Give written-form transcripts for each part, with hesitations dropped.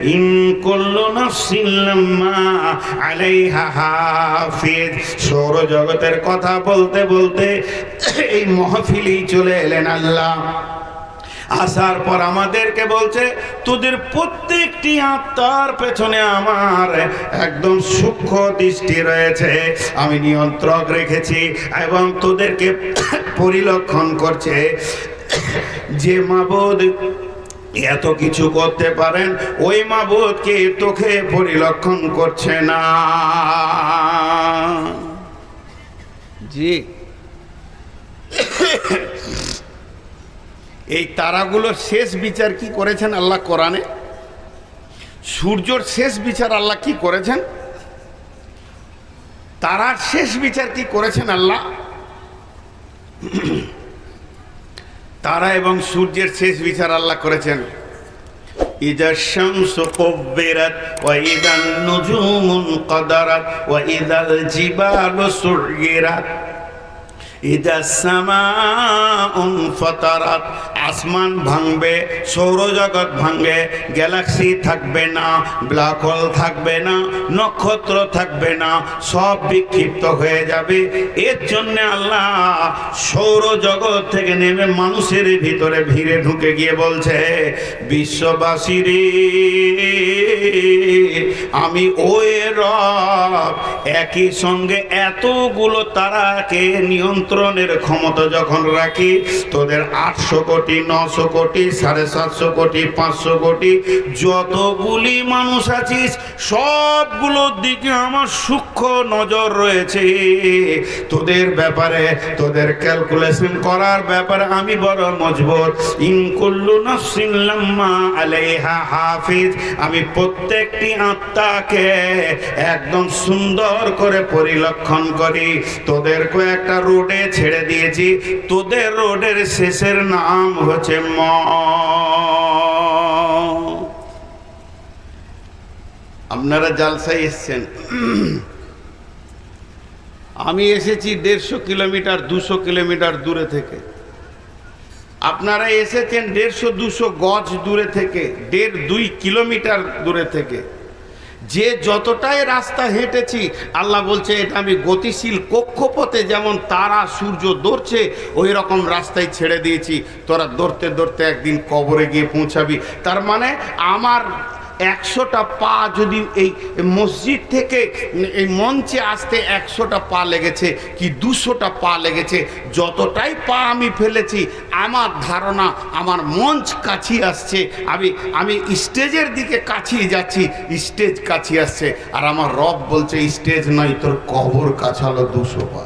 In কুল্লু নাফসিন লাম্মা আলাইহা হাফিজ। সৌরজগতের কথা বলতে বলতে এই মাহফিলেই চলে এলেন আল্লাহ। আসার পর আমাদেরকে বলছে, তোদের প্রত্যেকটি আত্মার পেছনে আমার একদম সূক্ষ্ম দৃষ্টি রয়েছে, আমি নিয়ন্ত্রক রেখেছি এবং তোদেরকে পরিলক্ষণ করছে। যে মাবুদ এত কিছু করতে পারেন, ওই মাবুদকে তোকে পরিলক্ষণ করছে না। জি, এই তারাগুলোর শেষ বিচার কি করেছেন আল্লাহ কোরআনে? সূর্যর শেষ বিচার আল্লাহ কি করেছেন? তারার শেষ বিচার কি করেছেন আল্লাহ? তারা এবং সূর্যের শেষ বিচার আল্লাহ করেছেন, ইযা শামসু কুব্বিরাত ওয়া ইযান নুজুমু কাদারাত ওয়া ইযাল জিবালু সুয়িরাত ইযা সামাউ ফাতারাত। আসমান ভাঙবে, সৌরজগৎ ভাঙবে, গ্যালাক্সি থাকবে না, ব্ল্যাক হোল থাকবে না, নক্ষত্র থাকবে না, সব বিক্ষিপ্ত হয়ে যাবে। এর জন্য আল্লাহ সৌরজগৎ থেকে নেমে মানুষের ভিতরে ভিড়ে ঢুকে গিয়ে বলছে, বিশ্ববাসীরে আমি ওই রব একই সঙ্গে এতগুলো তারাকে নিয়ন্ত্রণের ক্ষমতা যখন রাখি, তোদের 800 কোটি, 900 কোটি, 750 কোটি, 500 কোটি যতগুলি মানুষ আছিস, সবগুলোর দিকে আমার সূক্ষ্ম নজর রয়েছে। তোদের ব্যাপারে, তোদের ক্যালকুলেশন করার ব্যাপারে আমি বড় মজবুত। ইন কুল্লু নাফসিন লাম্মা আলাইহা হাফিজ। আমি প্রত্যেকটি আত্মাকে একদম সুন্দর করে পরিলক্ষণ করি। তোদেরকে একটা রোডে ছেড়ে দিয়েছি, তোদের রোডের শেষের নাম হচ্ছে আপনারা জালসায় এসছেন, আমি এসেছি 150 কিলোমিটার 200 কিলোমিটার দূরে থেকে, আপনারা এসেছেন 150-200 গজ দূরে থেকে, 1.5-2 কিলোমিটার দূরে থেকে। যে যতটাই রাস্তা হেঁটেছি, আল্লাহ বলছে এটা আমি গতিশীল কক্ষপথে যেমন তারা সূর্য দৌড়ছে ওই রকম রাস্তায় ছেড়ে দিয়েছি। তোরা দৌড়তে দৌড়তে একদিন কবরে গিয়ে পৌঁছাবি। তার মানে আমার 100টা পা যদি এই মসজিদ থেকে এই মঞ্চে আসতে 100টা পা লেগেছে কি 200টা পা লেগেছে, যতটাই পা আমি ফেলেছি, আমার ধারণা আমার মঞ্চ কাছিয়ে আসছে, আমি স্টেজের দিকে কাছিয়ে যাচ্ছি, স্টেজ কাছিয়ে আসছে। আর আমার রব বলছে স্টেজ নয়, তোর কবর কাছালো 200 পা।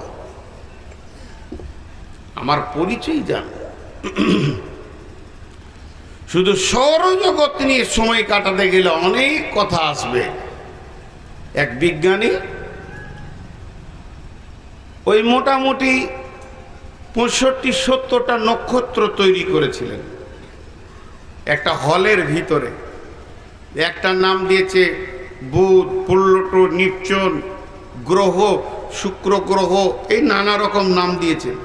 আমার পরিচয় জান। শুধু সৌরজগৎ নিয়ে সময় কাটাতে গেলে অনেক কথা আসবে। এক বিজ্ঞানী ওই মোটামুটি 65-70টা নক্ষত্র তৈরি করেছিলেন একটা হলের ভিতরে। একটা নাম দিয়েছে বুধ, প্লুটো, নেপচুন গ্রহ, শুক্র গ্রহ, এই নানা রকম নাম দিয়েছেন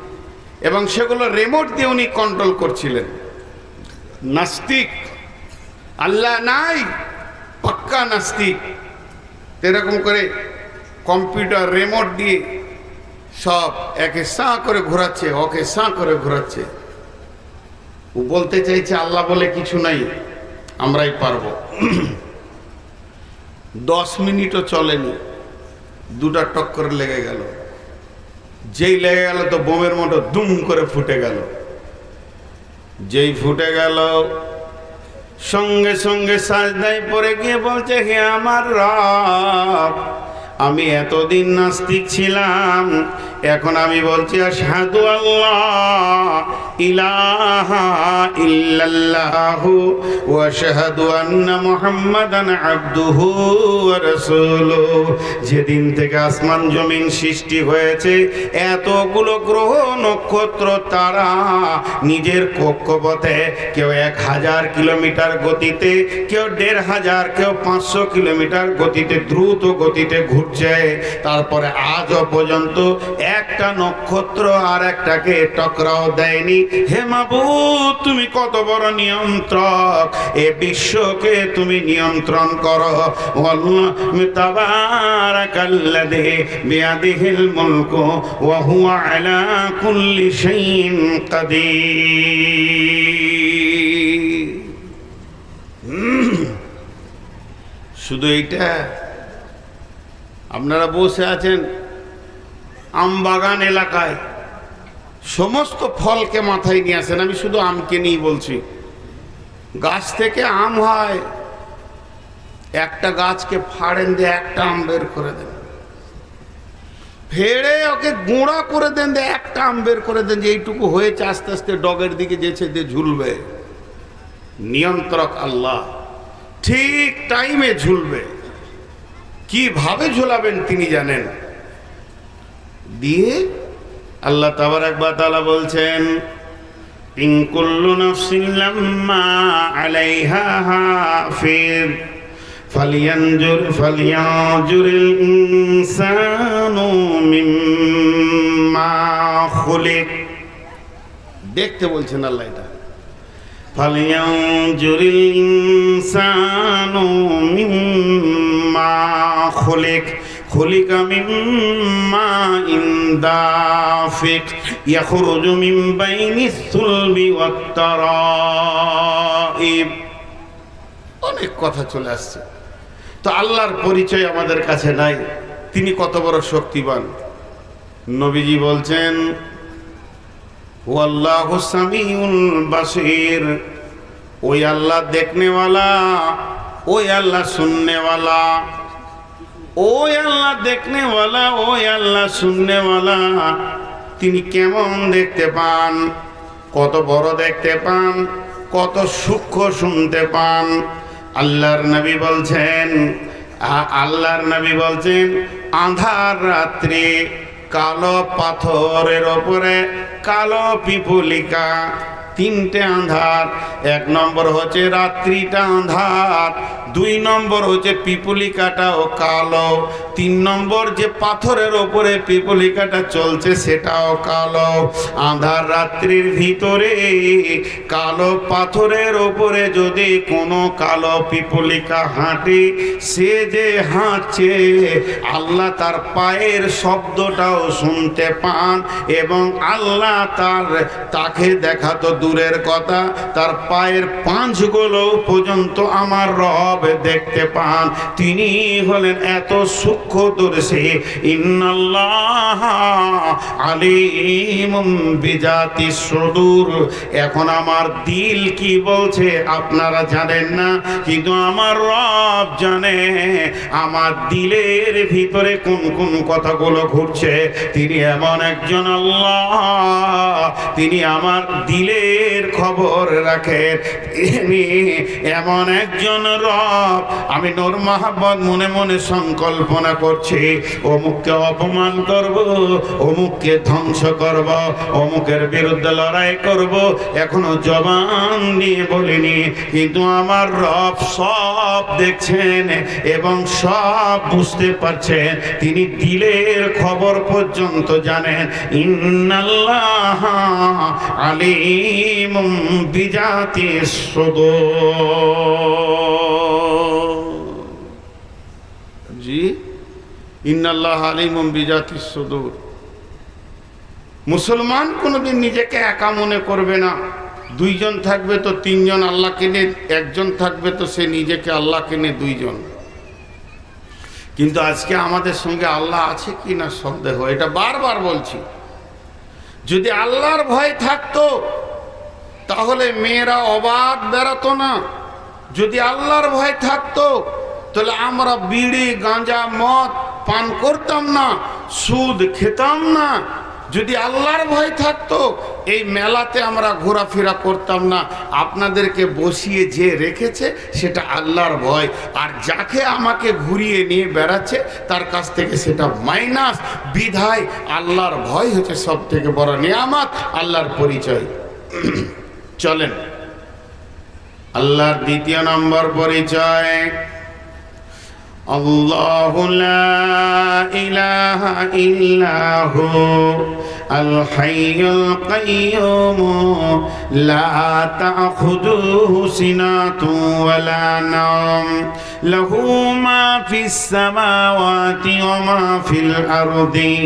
এবং সেগুলো রিমোট দিয়ে উনি কন্ট্রোল করছিলেন। নাস্তিক, আল্লাহ নাই, পাক্কা নাস্তিক। এরকম করে কম্পিউটার রিমোট দিয়ে সব একে সাঁ করে ঘোরাচ্ছে, ওকে সাঁ করে ঘোরাচ্ছে। ও বলতে চাইছে আল্লাহ বলে কিছু নাই, আমরাই পারবো। 10 মিনিটও চলেনি, 2টা টক্কর লেগে গেল। যেই লেগে গেল তো বোমের মতো দুম করে ফুটে গেল। যেই ফুটে গেল সঙ্গে সঙ্গে সাজদায় পড়ে গিয়ে বলছে, হে আমার রব, আমি এতদিন নাস্তিক ছিলাম, এখন আমি বলছি আশহাদু আল্লাহ ইলাহা ইল্লাল্লাহু ওয়া আশহাদু আন্না মুহাম্মাদান আবদুহু ওয়া রাসূলুহু। যেদিন থেকে আসমান জমিন সৃষ্টি হয়েছে, এতগুলো গ্রহ নক্ষত্র তারা নিজের কক্ষপথে কেউ 1000 কিলোমিটার গতিতে, কেউ 1500, কেউ 500 কিলোমিটার গতিতে দ্রুত গতিতে ঘুরছে। তারপরে আজও পর্যন্ত একটা নক্ষত্র আর একটাকে টকরাও দেয়নি। হে মাবুদ তুমি কত বড় নিয়ন্ত্রক, এ বিশ্বকে তুমি নিয়ন্ত্রণ করো। আল্লাহ তাবারাকাল্লাযী বিয়াদিহিল মুলকু ওয়া হুয়া আলা কুল্লি শাইইন কাদির। শুধু এইটা? আপনারা বসে আছেন আম বাগান এলাকায়, সমস্ত ফলকে মাথায় নিয়ে আসেন, আমি শুধু আমকে নিয়ে বলছি। গাছ থেকে আম হয়, একটা গাছকে ফাড়েন দিয়ে একটা আম বের করে দেন, ফেড়ে ওকে গোড়া করে দেন দিয়ে একটা আম বের করে দেন, যে এইটুকু হয়েছে আস্তে আস্তে ডগের দিকে যেছে দিয়ে ঝুলবে। নিয়ন্ত্রক আল্লাহ, ঠিক টাইমে ঝুলবে। কিভাবে ঝুলাবেন তিনি জানেন। দিয়ে আল্লাহ তাবারাক ওয়া তাআলা বলছেন, ইন কুল্লু নাফসিন লাম্মা আলাইহা হাফিজ ফালইয়ানজুরিল ইনসানু মিম্মা খুলিক। দেখতে বলছেন আল্লাহ এটা। ফালইয়ানজুরিল ইনসানু মিম্মা খুলিক খুলিকা মিন মাইন দাফিক ইয়াখরুজু মিন বাইনিস সুলবি ওয়াত তারাইব। অনেক কথা চলে আসছে। তো আল্লাহর পরিচয় আমাদের কাছে নাই, তিনি কত বড় শক্তিমান। নবীজি বলছেন, ওয়াল্লাহু সামিউল বাসীর, ওই আল্লাহ দেখনেওয়ালা, ওই আল্লাহ শুননেওয়ালা, ওই আল্লাহ দেখনেওয়ালা, ওই আল্লাহ শুননেওয়ালা। তিনি কেমন দেখতে পান, কত বড় দেখতে পান, কত সূক্ষ্ম শুনতে পান। আল্লাহর নবী বলছেন, আঁধার রাত্রি কালো পাথরের ওপরে কালো পিপুলিকা, তিনটে আঁধার। এক নম্বর হচ্ছে রাত্রিটা আঁধার, দুই নম্বর হচ্ছে পিপুলিকাটাও কালো, তিন নম্বর যে পাথরের ওপরে পিপুলিকাটা চলছে সেটাও কালো। আঁধার রাত্রির ভিতরে কালো পাথরের ওপরে যদি কোনো কালো পিপুলিকা হাঁটে, সে যে হাঁটছে আল্লাহ তার পায়ের শব্দটাও শুনতে পান, এবং আল্লাহ তাকে দেখা তো দূরের কথা, তার পায়ের পাঁচগুলো পর্যন্ত আমার রব দেখতে পান। তিনি হলেন এত সূক্ষ্মদর্শী। ইন্নাল্লাহ আলিমুম বিজাতিস সুদূর। এখন আমার দিল কি বলছে আপনারা জানেন না, কিন্তু আমার রব জানে আমার দিলের ভিতরে কোন কোন কথাগুলো ঘুরছে। তিনি এমন একজন আল্লাহ, তিনি আমার দিলের খবর রাখেন। তিনি এমন একজন রব। আমি নূর মাহবুব মনে মনে সংকল্পনা করছি, অমুককে অপমান করব, অমুককে ধ্বংস করব, অমুকের বিরুদ্ধে লড়াই করব, এখনো জবান দিয়ে বলিনি, কিন্তু আমার রব সব দেখছেন এবং সব বুঝতে পারছেন। তিনি দিলের খবর পর্যন্ত জানেন। ইন্নাল্লাহ আলিমুম বিজাতিস সুদূর। জি, ইন্নাল্লাহ আলিমুম বিজাতিস সুদূর। মুসলমান কোনোদিন নিজেকে একা মনে করবে না। দুইজন থাকবে তো তিনজন আল্লাহকে নিয়ে, একজন থাকবে তো সে নিজেকে আল্লাহকে নিয়ে দুইজন। কিন্তু আজকে আমাদের সঙ্গে আল্লাহ আছে কি না সন্দেহ। এটা বারবার বলছি। যদি আল্লাহর ভয় থাকতো তাহলে মেয়েরা অবাধ বেড়াতো না। যদি আল্লাহর ভয় থাকতো তাহলে আমরা বিড়ি গাঁজা মদ পান করতাম না, সুদ খেতাম না। যদি আল্লাহর ভয় থাকতো এই মেলাতে আমরা ঘোরাফেরা করতাম না। আপনাদেরকে বসিয়ে যে রেখেছে সেটা আল্লাহর ভয়, আর যাকে আমাকে ঘুরিয়ে নিয়ে বেড়াচ্ছে তার কাছ থেকে সেটা মাইনাস। বিধায় আল্লাহর ভয় হচ্ছে সব থেকে বড় নিয়ামত, আল্লাহর পরিচয়। চলেন আল্লাহর দ্বিতীয় নম্বর পরিচয়, আল্লাহু লা ইলাহা ইল্লাহু আল হাইয়ুল কাইয়ুম লা তাখুযুহু সিনাতুন ওয়ালা নাওম লাহু মা ফিস সামাওয়াতি ওয়া মা ফিল আরদি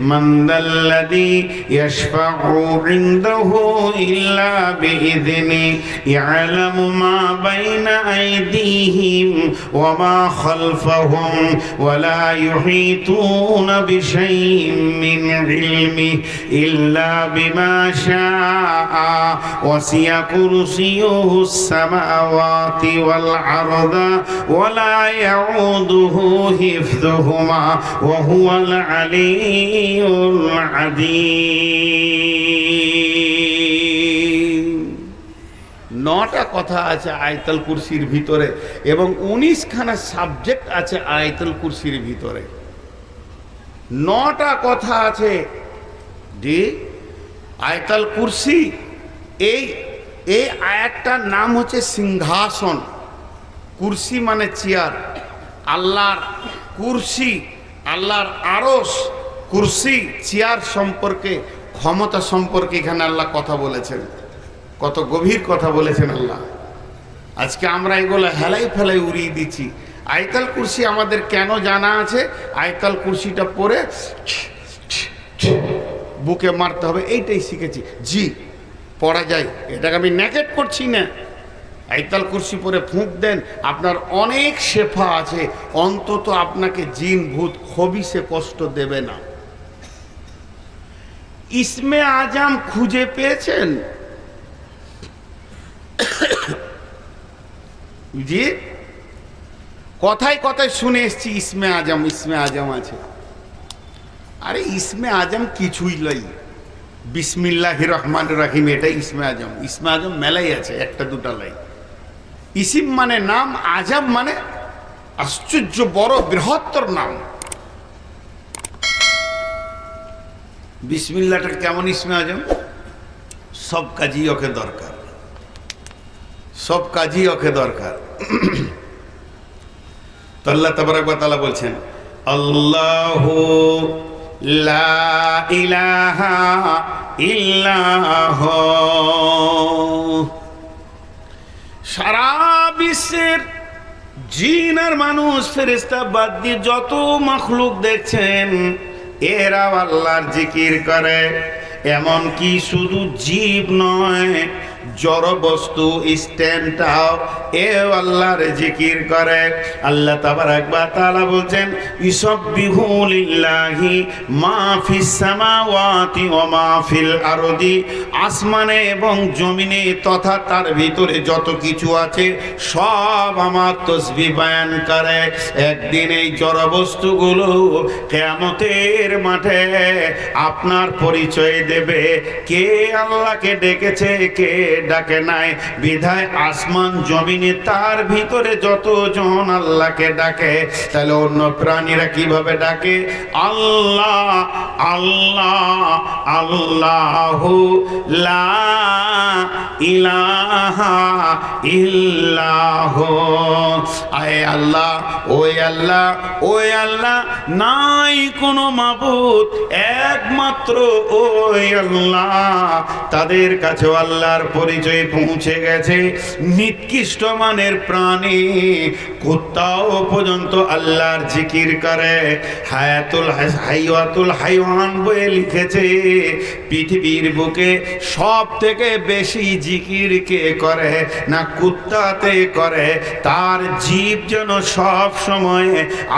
মান যাল্লাযী ইয়াশফা'ু ইনদাহু ইল্লা বিইذনি ইয়ালামু মা বাইনা আইদিহিম ওয়া মা খালফাহুম ওয়া লা ইউহিতুনা বিশাইইন মিন ইলমিহি ইল্লা বিমা শাআ ওয়াসি'a কুরসিয়ুহুস সামাওয়াতি ওয়াল আরদা ওয়া লা ইয়াউদুহু হিফযুহুমা ওয়া হুয়াল আলিয়্যুল আযীম। 9টা কথা আছে আয়াতুল কুরসির ভিতরে এবং 19খানা সাবজেক্ট আছে আয়াতুল কুরসির ভিতরে। 9টা কথা আছে যে আয়াতুল কুরসি এই আয়াতটার নাম হচ্ছে সিংহাসন। কুরসি মানে চেয়ার। আল্লাহর কুরসি, আল্লাহর আরশ, কুরসি চেয়ার সম্পর্কে, ক্ষমতা সম্পর্কে এখানে আল্লাহ কথা বলেছেন। কত গভীর কথা বলেছেন আল্লাহ। আজকে আমরা এগুলো হেলাই ফেলাই উড়িয়ে দিচ্ছি। আয়াতুল কুরসি আমাদের কেন জানা আছে? আয়াতুল কুরসিটা পড়ে বুকে মারতে হবে, এইটাই শিখেছি। জি, পড়া যায়, এটাকে আমি নেগেট করছি না। আয়াতুল কুরসি পরে ফুঁক দেন, আপনার অনেক শেফা আছে। অন্তত আপনাকে জিন ভূত খবিসে কষ্ট দেবে না। ইসমে আজম খুঁজে পেয়েছেন? জি, কথায় কথায় শুনে এসছি ইসমে আজম, ইসমে আজম আছে। আরে ইসমে আজম কিছুই লই, বিসমিল্লাহির রহমানির রহিম, এটাই ইসমে আজম। ইসমে আজম মেলাই আছে, একটা দুটা লাই। ইসিম মানে নাম, আজম মানে আশ্চর্য বড় বৃহত্তর নাম। বিসমিল্লাহটা কেমন ইসমে আজম? সব কাজই ওকে দরকার, সব কাজই ওকে দরকার। তো আল্লাহ তাবারক ওয়া তাআলা বলছেন, আল্লাহু লা ইলাহা ইল্লাহু। সারা বিশ্বের জিন আর মানুষ, ফেরেশতা বাদ দিয়ে যত মাখলুক দেখছেন, এরা আল্লাহর জিকির করে। এমন কি শুধু জীব নয়, জড় বস্তু স্ট্যান্ডটাও এ আল্লাহর জিকির করে। আল্লাহ তাবারক ওয়া তাআলা বলছেন, ইউসাব্বিহু লিল্লাহি মা ফিস সামাওয়াতি ওয়া মা ফিল আরদি। আসমানে এবং জমিনে তথা তার ভিতরে যত কিছু আছে সব আমার তাসবিহ বয়ান করে। একদিন এই জড় বস্তুগুলো কিয়ামতের মাঠে আপনার পরিচয় দেবে, কে আল্লাহকে ডেকেছে, কে ডাকে নাই। বিধায় আসমান জমিনে তার ভিতরে যতজন আল্লাহকে ডাকে, তাহলে অন্য প্রাণীরা কিভাবে ডাকে? আল্লাহ আল্লাহ আল্লাহু লা ইলাহা ইল্লাহু। আয় আল্লাহ, ওই আল্লাহ, ওই আল্লাহ, নাই কোনো মাবুদ, একমাত্র ওই আল্লাহ। তাদের কাছে আল্লাহর পরিচয় পৌঁছে গেছে। নিকৃষ্ট মানের প্রাণী কুত্তাও পর্যন্ত আল্লাহর জিকির করে। হায়াতুল হাইওয়ান বইয়ে লিখেছে, পৃথিবীর বুকে সব থেকে বেশি জিকির কে করে না? কুত্তাতে করে। তার জীব যেন সব সময়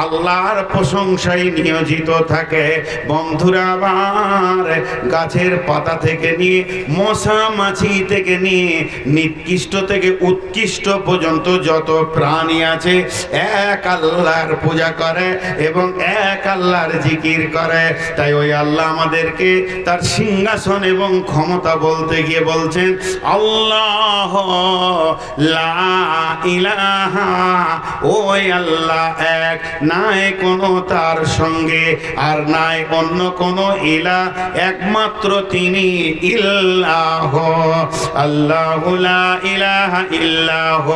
আল্লাহর প্রশংসায় নিয়োজিত থাকে। বন্ধুরা আমার, গাছের পাতা থেকে নিয়ে মশা মাছি থেকে নিয়ে নিকৃষ্ট থেকে উৎকৃষ্ট পর্যন্ত যত প্রাণী আছে এক আল্লাহর পূজা করে এবং এক আল্লাহর জিকির করে। তাই ওই আল্লাহ আমাদেরকে তার সিংহাসন এবং ক্ষমতা বলতে গিয়ে বলছেন, আল্লাহ লা ইলাহা, ওই আল্লাহ এক, নাই কোনো তার সঙ্গে আর নাই অন্য কোনো ইলাহ, একমাত্র তিনি ইল্লাহ। আল্লাহু লা ইলাহা ইল্লাহু,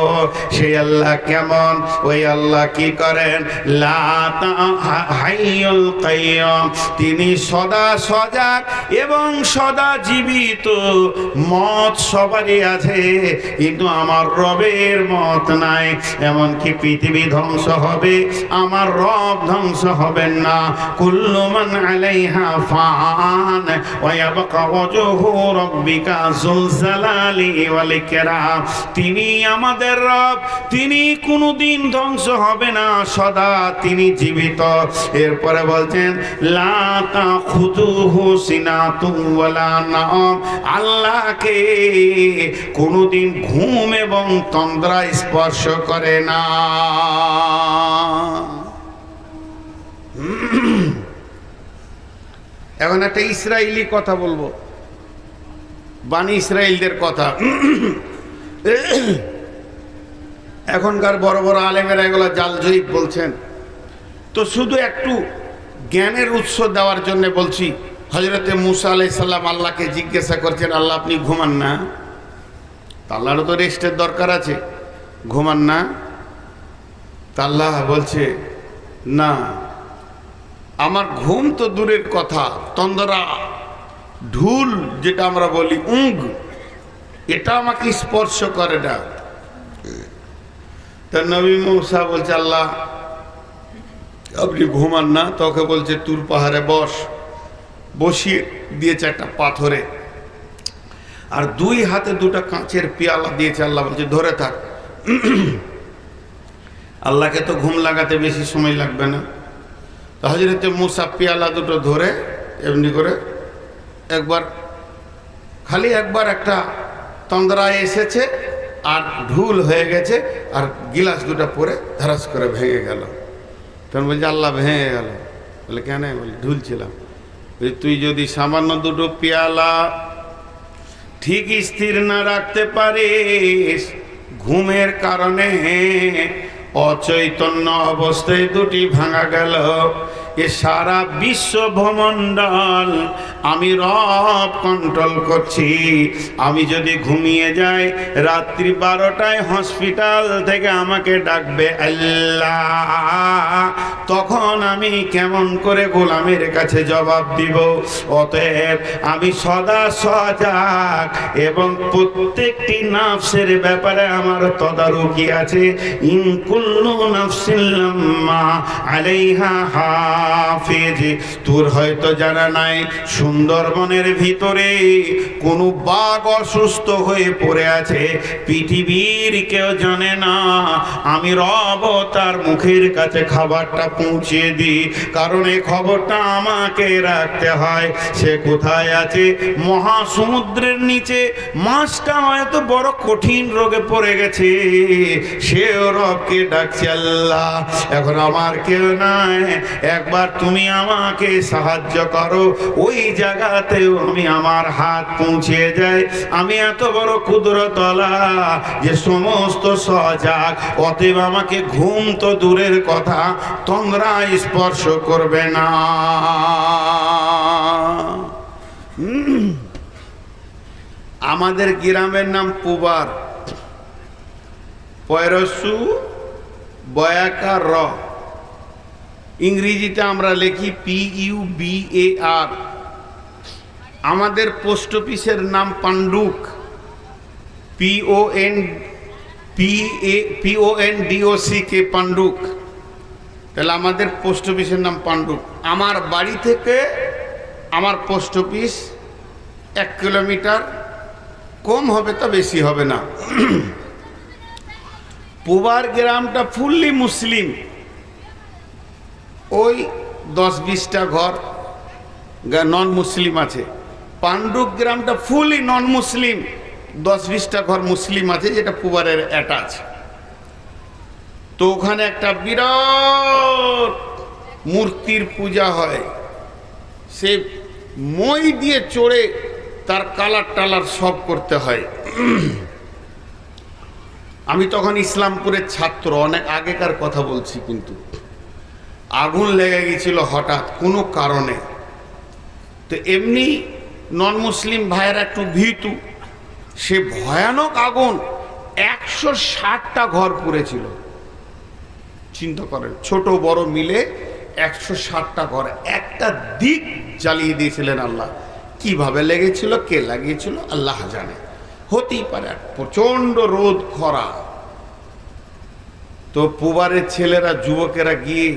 সেই আল্লাহ কেমন? ওই আল্লাহ কি করেন? লা হাইয়ুল কাইয়্যুম, তিনি সদা সজাগ এবং সদা জীবিত। মত সবারই আছে, কিন্তু আমার রবের মত নাই। এমনকি পৃথিবী ধ্বংস হবে, আমার রব ধ্বংস হবেন না। কুল্লু মান আলাইহা ফান ওয়া ইয়াবকা ওয়াজহু রাব্বিকা যুল জালালি ওয়াল ইকরাম। তিনি আমাদের রব, তিনি কোনদিন ধ্বংস হবে না, সদা তিনি জীবিত। এরপরে বলছেন লা তাখুযুহু সিনাতুন ওয়ালা নাওম, আল্লাহকে কোনদিন ঘুম এবং তন্দ্রা স্পর্শ করে না। এখন একটা ইসরায়েলি কথা বলবো, বানি ইসরায়েলদের কথা। এখনকার বড় বড় আলেমেরা এগুলো জাল জয়ীফ বলছেন, তো শুধু একটু জ্ঞানের উৎস দেওয়ার জন্য বলছি। হযরতে মুসা আলাইহিস সালাম আল্লাহকে জিজ্ঞাসা করছেন, আল্লাহ আপনি ঘুমান না? তা আল্লাহরও তো রেস্টের দরকার আছে, ঘুমান না? তা আল্লাহ বলছে না, আমার ঘুম তো দূরের কথা, তন্দ্রা ঢুল যেটা আমরা বলি উঁগ, এটা আমাকে স্পর্শ করে না। তা নবী মুসা বলছে আল্লাহ আপনি ঘুমান না? তোকে বলছে তুর পাহাড়ে বস, বসিয়ে দিয়েছে একটা পাথরে, আর দুই হাতে দুটা কাঁচের পেয়ালা দিয়েছে। আল্লাহ বলছে ধরে থাক। আল্লাহকে তো ঘুম লাগাতে বেশি সময় লাগবে না। তো হযরতে মুসা পেয়ালা দুটো ধরে এমনি করে একবার, খালি একবার একটা তন্দ্রায় এসেছে আর ঢুল হয়ে গেছে, আর গিলাস দুটো পরে ধারাস করে ভেঙে গেল। তখন বলছে আল্লাহ ভেঙে গেল? বলে কেন? বলে ঢুল ছিলাম। তুই যদি সামান্য দুটো পেয়ালা ঠিক স্থির না রাখতে পারিস, ঘুমের কারণে অচৈতন্য অবস্থায় দুটি ভাঙা গেল। এ সারা বিশ্ব ভূমণ্ডল আমি রব কন্ট্রোল করছি। আমি যদি ঘুমিয়ে যাই, রাত্রি 12টায় হসপিটাল থেকে আমাকে ডাকবে আল্লাহ, তখন আমি কেমন করে গোলামের কাছে জবাব দিব? অতএব আমি সদা সজাগ এবং প্রত্যেকটি নাফসের ব্যাপারে আমার তদারকি আছে। ইন কুল্লু নাফসিন লাম্মা আলাইহা হাফিজ। তোর হয়তো জানা নাই, সুন্দরবনের ভিতরে কোনো বাঘ অসুস্থ হয়ে পড়ে আছে, পৃথিবীর কেউ জানে না। আমি রব তার মুখের কাছে খাবারটা পৌঁছে দিই, কারণ এই খবরটা আমাকে রাখতে হয়। সে কোথায় আছে? মহাসমুদ্রের নিচে। মাছটা হয়তো বড় কঠিন রোগে পড়ে গেছে, সেও রবকে ডাকছে আল্লাহ এখন আমার কেউ নাই, একবার তুমি আমাকে সাহায্য করো। ওই জায়গাতেও আমি আমার হাত পৌঁছে যাই। আমি এত বড় কুদরতওয়ালা যে সমস্ত সজাগ, অতএব আমাকে ঘুম তো দূরের কথা, তন্দ্রা স্পর্শ করবে না। আমাদের গ্রামের নাম পুবার, পয়রসু বয়াকার র, ইংরেজিতে আমরা লিখি PUBAR। আমাদের পোস্ট অফিসের নাম পান্ডুক, PONDOCK, পান্ডুক। তাহলে আমাদের পোস্ট অফিসের নাম পান্ডুক। আমার বাড়ি থেকে আমার পোস্ট অফিস 1 কিলোমিটার, কম হবে তা বেশি হবে না। পুবার গ্রামটা ফুললি মুসলিম, ওই 10-20টা ঘর নন মুসলিম আছে। পান্ডুক গ্রামটা ফুললি নন মুসলিম, 10-20টা ঘর মুসলিম আছে, যেটা পুবারের অ্যাটাচ। তো ওখানে একটা বিরাট মূর্তির পূজা হয়। সে মই দিয়ে চড়ে তার কালার টালার সব করতে হয়। আমি তখন ইসলামপুরের ছাত্র, অনেক আগেকার কথা বলছি, কিন্তু আগুন লেগে গেছিল হঠাৎ কোনো কারণে। তো এমনি নন মুসলিম ভাইয়েরা একটু ভীতু, সে ভয়ানক আগুন 160টা ঘর পুড়েছিল। চিন্তা করেন, ছোট বড় মিলে 160টা ঘর একটা দিক জ্বালিয়ে দিয়েছিলেন আল্লাহ। কিভাবে লেগেছিল, কে লাগিয়েছিল আল্লাহ জানে। হতেই পারে প্রচন্ড রোদ খরা। তো পুবারের ছেলেরা যুবকেরা গিয়ে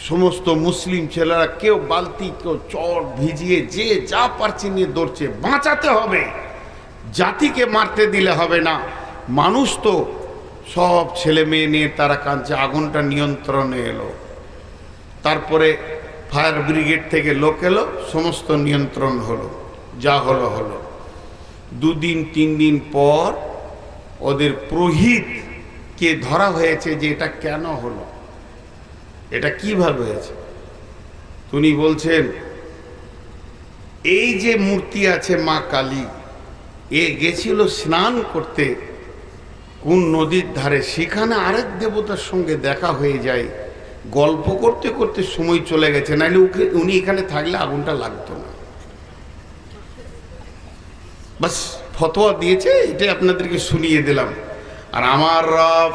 সমস্ত মুসলিম ছেলেরা কেউ বালতি কেউ চট ভিজিয়ে যে যা পারছে নিয়ে দৌড়ছে, বাঁচাতে হবে, জাতিকে মারতে দিলে হবে না। মানুষ তো সব ছেলে মেয়ে নিয়ে তারা কাঁদছে। আগুনটা নিয়ন্ত্রণে এলো, তারপরে ফায়ার ব্রিগেড থেকে লোক এলো, সমস্ত নিয়ন্ত্রণ হলো। যা হলো হলো। 2 দিন 3 দিন পর ওদের পুরোহিতকে ধরা হয়েছে যে এটা কেন হলো, এটা কিভাবে হয়েছে। উনি বলছেন এই যে মূর্তি আছে মা কালী, এ গেছিল স্নান করতে কোন নদীর ধারে, সেখানে আরেক দেবতার সঙ্গে দেখা হয়ে যায়, গল্প করতে করতে সময় চলে গেছে, নাহলে উনি এখানে থাকলে আগুনটা লাগতো না। বাস ফতোয়া দিয়েছে, এটাই আপনাদেরকে শুনিয়ে দিলাম। আর আমার রব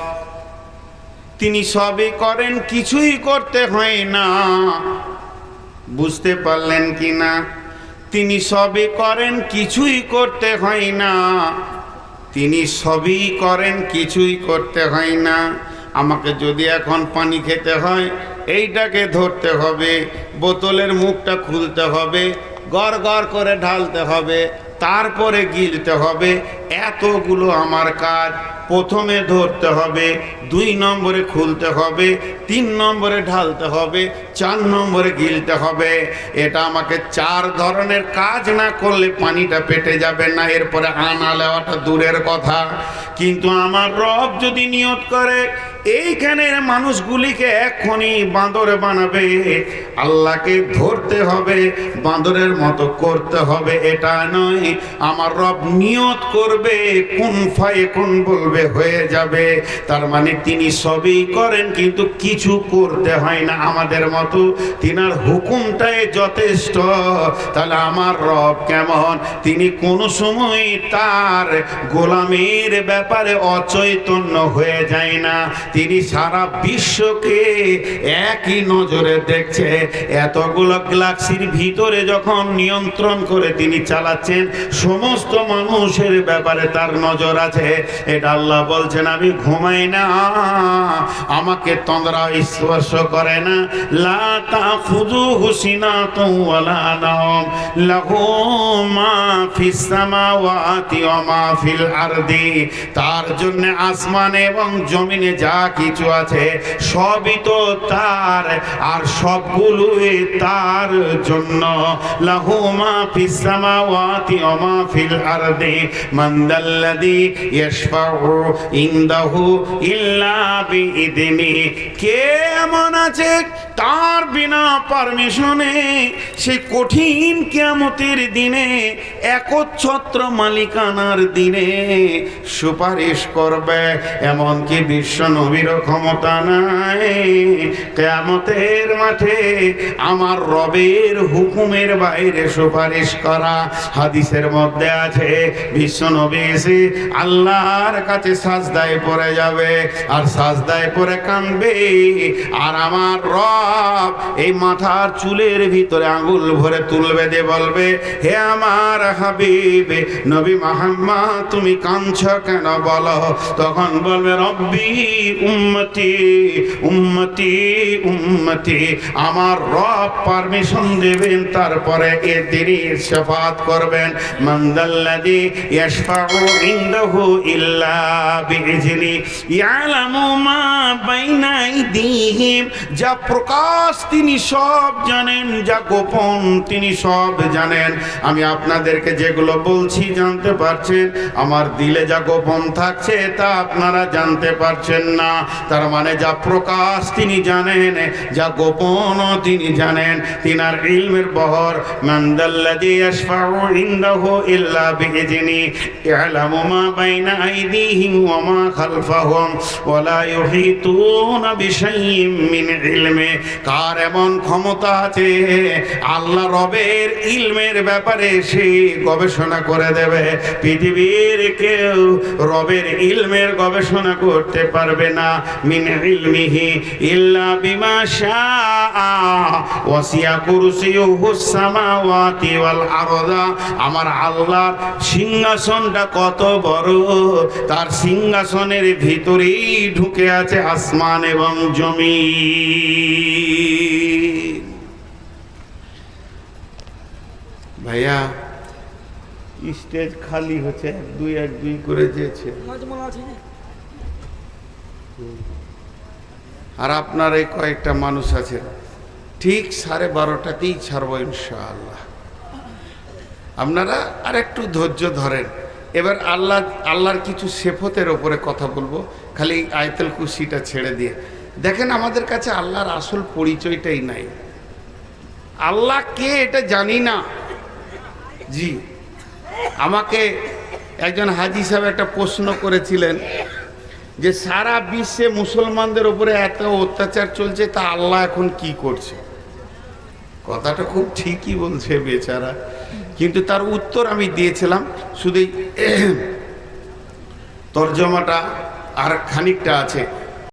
তিনি সবই করেন, কিছুই করতে হয় না। বুঝতে পারলেন কি না? তিনি সবই করেন, কিছুই করতে হয় না। তিনি সবই করেন, কিছুই করতে হয় না। আমাকে যদি এখন পানি খেতে হয়, এইটাকে ধরতে হবে, বোতলের মুখটা খুলতে হবে, গড় গড় করে ঢালতে হবে, তারপরে গিলতে হবে। এতগুলো আমার কাজ। প্রথমে ধরতে হবে, 2 নম্বরে খুলতে হবে, 3 নম্বরে ঢালতে হবে, 4 নম্বরে গিলতে হবে। এটা আমাকে 4 ধরনের কাজ না করলে পানিটা পেটে যাবে না। এরপরে আনা লেওয়াটা দূরের কথা। কিন্তু আমার রব যদি নিয়ত করে এইখানের মানুষগুলিকে এখনই বাঁদর বানাবে, আল্লাহকে ধরতে হবে, বাঁদরের মতো করতে হবে, এটা নয়। আমার রব নিয়ত করবে, কুন ফায়াকুন বলবে, হয়ে যাবে। তার মানে তিনি সবই করেন, কিন্তু কিছু করতে হয় না আমাদের মতো। তিনার হুকুমটাই যথেষ্ট। তাহলে আমার রব কেমন? তিনি কোনো সময় তার গোলামের ব্যাপারে অচৈতন্য হয়ে যায় না। তিনি সারা বিশ্বকে একই নজরে দেখছে। এতগুলো গ্যালাক্সির ভিতরে যখন নিয়ন্ত্রণ করে তিনি চালাচ্ছেন, সমস্ত মানুষের ব্যাপারে তার নজর আছে। এটা আল্লাহ বলছেন, আমি ঘুমাই না, আমাকে তন্দ্রা স্পর্শ করে না। লা তাখুযুহু সিনাতুন ওয়ালা নাওম, লাহু মা ফিস সামাওয়াতি ওয়া মা ফিল আরদি। তার জন্য আসমানে এবং জমিনে যা কিছু আছে সবই তো তার, আর সবগুলোই তার জন্য। লাহু মা ফিস সামাওয়াতি ওয়া মা ফিল আরদি মান দাল্লাযী ইয়াশফাউ ইনদাহু ইল্লা বিইذনি। কে এমন আছে তার বিনা পারমিশনে সেই কঠিন কিয়ামতের দিনে, একচ্ছত্র মালিকানার দিনে সুপারিশ করবে? এমনকি বিশ্ব নবীর ক্ষমতা নাই কিয়ামতের মাঠে আমার রবের হুকুমের বাইরে সুপারিশ করা। হাদিসের মধ্যে আছে বিশ্ব নবী এসে আল্লাহর কাছে সাজদায় পড়ে যাবে, আর সাজদায় পড়ে কাঁদবে, আর আমার রব এই মাথার চুলের ভিতরে আঙ্গুল ভরে তুলবে, দিয়ে বলবে, হে আমার হাবিব নবী মুহাম্মদ, তুমি কাঁদছো কেন বলো? তখন বলবে, রব্বি উম্মতি উম্মতি উম্মতি। আমার রব পারমিশন দেবেন, তারপরে এর তিনি শাফাত করবেন। মান দাল্লাযী ইয়াশফাউ ইনদাহু ইল্লা বিইذনি ইয়ালামু মা বাইনা আইদিহিম। যা প্রকাশ তিনি সব জানেন, যা গোপন তিনি সব জানেন। আমি আপনাদেরকে যেগুলো বলছি জানতে পারছেন, আমার দিলে যা গোপন থাকছে তা আপনারা জানতে পারছেন না। তার মানে যা প্রকাশ তিনি জানেন, যা গোপন তিনি জানেন। তিনার ইলমের বহর। মান দাল্লাযী ইয়াশফাউ ইনদাহু ইল্লা বিইذনি ইয়ালামু মা বাইনা আইদিহিম ওয়া মা খালফাহুম ওয়া লা ইউহিতুনা বিশাইইম মিন ইলমি কার এমন ক্ষমতা আছে আল্লাহ রবের ইলমের ব্যাপারে সে গবেষণা করে দেবে? পৃথিবীর কেউ রবের ইলমের গবেষণা করতে পারবে না। মিন ইলমিহি ইল্লা বিমা শাআ ওয়াসিয়া কুরসিয়ুহুস সামাওয়াতি ওয়াল আরদা। আমার আল্লাহর সিংহাসনটা কত বড়, তার সিংহাসনের ভিতরেই ঢুকে আছে আসমান এবং জমিন। ভাইয়া স্টেজ খালি হচ্ছে, এক দুই করে যেছে, আর আপনার এই কয়েকটা মানুষ আছে। ঠিক 12:30তেই ছাড়বো ইনশাআল্লাহ। আপনারা আর একটু ধৈর্য ধরেন। এবার আল্লাহর কিছু সেফতের ওপরে কথা বলবো, খালি আয়াতুল কুরসিটা ছেড়ে দিয়ে। দেখেন আমাদের কাছে আল্লাহর আসল পরিচয়টাই নাই। আল্লাহ কে এটা জানি না। জি, আমাকে একজন হাজি সাহেব একটা প্রশ্ন করেছিলেন যে সারা বিশ্বে মুসলমানদের উপরে এত অত্যাচার চলছে, তা আল্লাহ এখন কি করছে? কথাটা খুব ঠিকই বলছে বেচারা, কিন্তু তার উত্তর আমি দিয়েছিলাম। শুধু তর্জমাটা আর খানিকটা আছে।